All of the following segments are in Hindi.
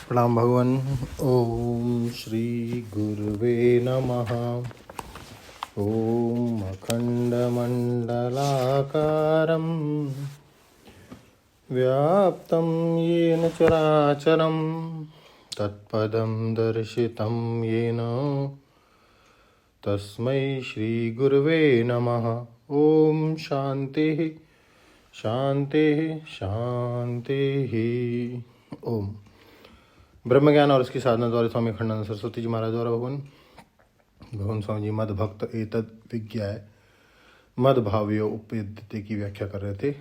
प्रणाम भगवान। ओम श्री गुरुवे नमः। ओम अखंडमंडलाकारं व्याप्तं येन चराचरं तत्पदं दर्शितं येन तस्मै श्री गुरुवे नमः। ओम शांति शांति शांति। ओम ब्रह्म ज्ञान और उसकी साधना द्वारा स्वामी अखंडानंद सरस्वती जी महाराज द्वारा भगवान स्वामी जी मद भक्त एतद विज्ञाय मद भाव्यो उपपद्यते की व्याख्या कर रहे थे।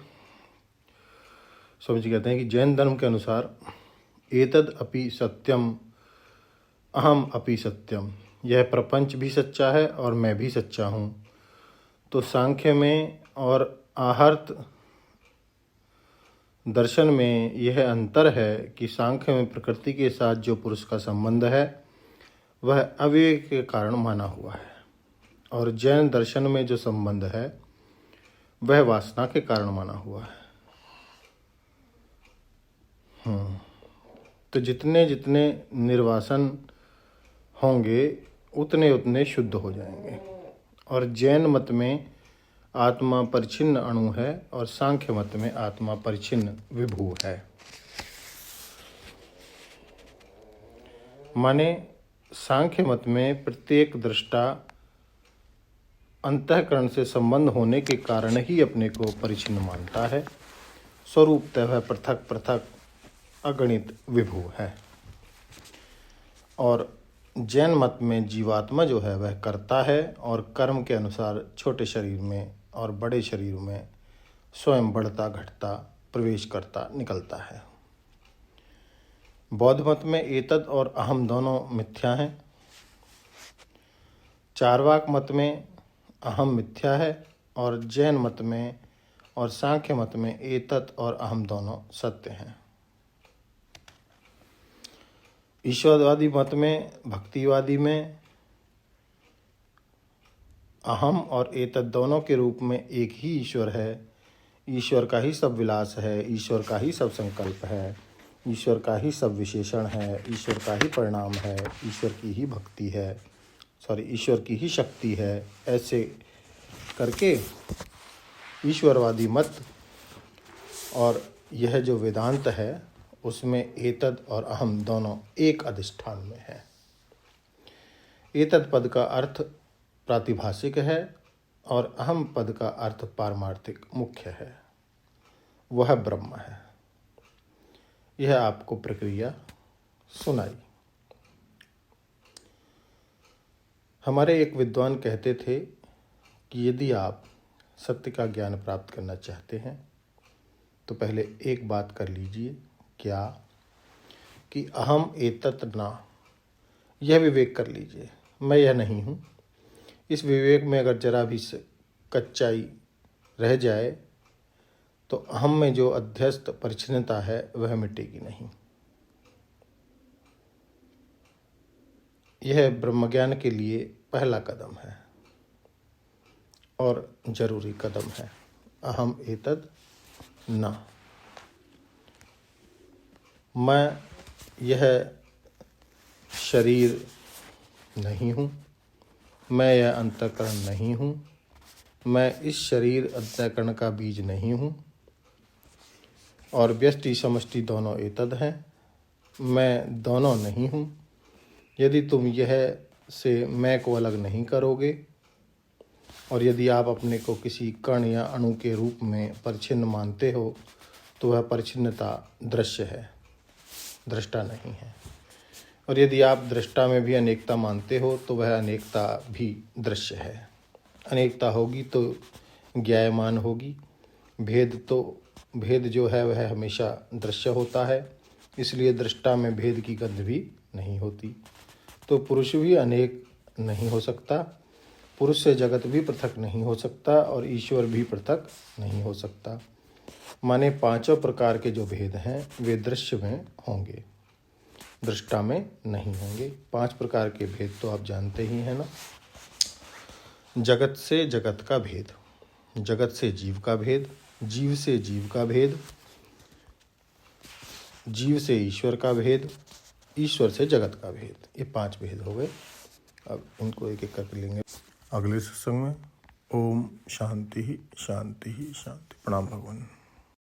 स्वामी जी कहते हैं कि जैन धर्म के अनुसार एतद अपि सत्यम अहम अपि सत्यम, यह प्रपंच भी सच्चा है और मैं भी सच्चा हूँ। तो सांख्य में और आहर्त दर्शन में यह अंतर है कि सांख्य में प्रकृति के साथ जो पुरुष का संबंध है वह अव्यय के कारण माना हुआ है, और जैन दर्शन में जो संबंध है वह वासना के कारण माना हुआ है। तो जितने जितने निर्वासन होंगे उतने उतने शुद्ध हो जाएंगे। और जैन मत में आत्मा परिच्छिन्न अणु है और सांख्य मत में आत्मा परिच्छिन्न विभू है। माने सांख्य मत में प्रत्येक दृष्टा अंतःकरण से संबंध होने के कारण ही अपने को परिच्छिन्न मानता है, स्वरूपतः वह पृथक पृथक अगणित विभू है। और जैन मत में जीवात्मा जो है वह कर्ता है और कर्म के अनुसार छोटे शरीर में और बड़े शरीर में स्वयं बढ़ता घटता प्रवेश करता निकलता है। बौद्ध मत में एतद और अहम दोनों मिथ्या हैं। चार्वाक मत में अहम मिथ्या है और जैन मत में और सांख्य मत में एतद और अहम दोनों सत्य हैं। ईश्वरवादी मत में, भक्तिवादी में अहम और एतद दोनों के रूप में एक ही ईश्वर है। ईश्वर का ही सब विलास है, ईश्वर का ही सब संकल्प है, ईश्वर का ही सब विशेषण है, ईश्वर का ही परिणाम है, ईश्वर की ही भक्ति है, ईश्वर की ही शक्ति है। ऐसे करके ईश्वरवादी मत और यह जो वेदांत है उसमें एतद और अहम दोनों एक अधिष्ठान में है। एतद पद का अर्थ प्रातिभाषिक है और अहम पद का अर्थ पारमार्थिक मुख्य है, वह ब्रह्म है। यह आपको प्रक्रिया सुनाई। हमारे एक विद्वान कहते थे कि यदि आप सत्य का ज्ञान प्राप्त करना चाहते हैं तो पहले एक बात कर लीजिए, क्या कि अहम एतत् न, यह विवेक कर लीजिए, मैं यह नहीं हूँ। इस विवेक में अगर जरा भी कच्चाई रह जाए तो अहम में जो अध्यस्त परिच्छिन्नता है वह मिटेगी नहीं। यह ब्रह्मज्ञान के लिए पहला कदम है और जरूरी कदम है। अहम एतद न, मैं यह शरीर नहीं हूँ, मैं यह अंतःकरण नहीं हूँ, मैं इस शरीर अंतःकरण का बीज नहीं हूँ, और व्यष्टि समष्टि दोनों एतद हैं, मैं दोनों नहीं हूँ। यदि तुम यह से मैं को अलग नहीं करोगे और यदि आप अपने को किसी कण या अणु के रूप में परिच्छिन्न मानते हो तो वह परिच्छिन्नता दृश्य है, दृष्टा नहीं है। और यदि आप दृष्टा में भी अनेकता मानते हो तो वह अनेकता भी दृश्य है। अनेकता होगी तो ज्ञायमान होगी। भेद जो है वह हमेशा दृश्य होता है, इसलिए दृष्टा में भेद की गंध भी नहीं होती। तो पुरुष भी अनेक नहीं हो सकता, पुरुष से जगत भी पृथक नहीं हो सकता और ईश्वर भी पृथक नहीं हो सकता। माने पांचों प्रकार के जो भेद हैं वे दृश्य में होंगे, दृष्टा में नहीं होंगे। 5 प्रकार के भेद तो आप जानते ही हैं ना। जगत से जगत का भेद, जगत से जीव का भेद, जीव से जीव का भेद, जीव से ईश्वर का भेद, ईश्वर से जगत का भेद। ये 5 भेद हो गए। अब इनको एक एक करके लेंगे अगले सत्संग में। ओम शांति ही शांति ही शांति। प्रणाम भगवान।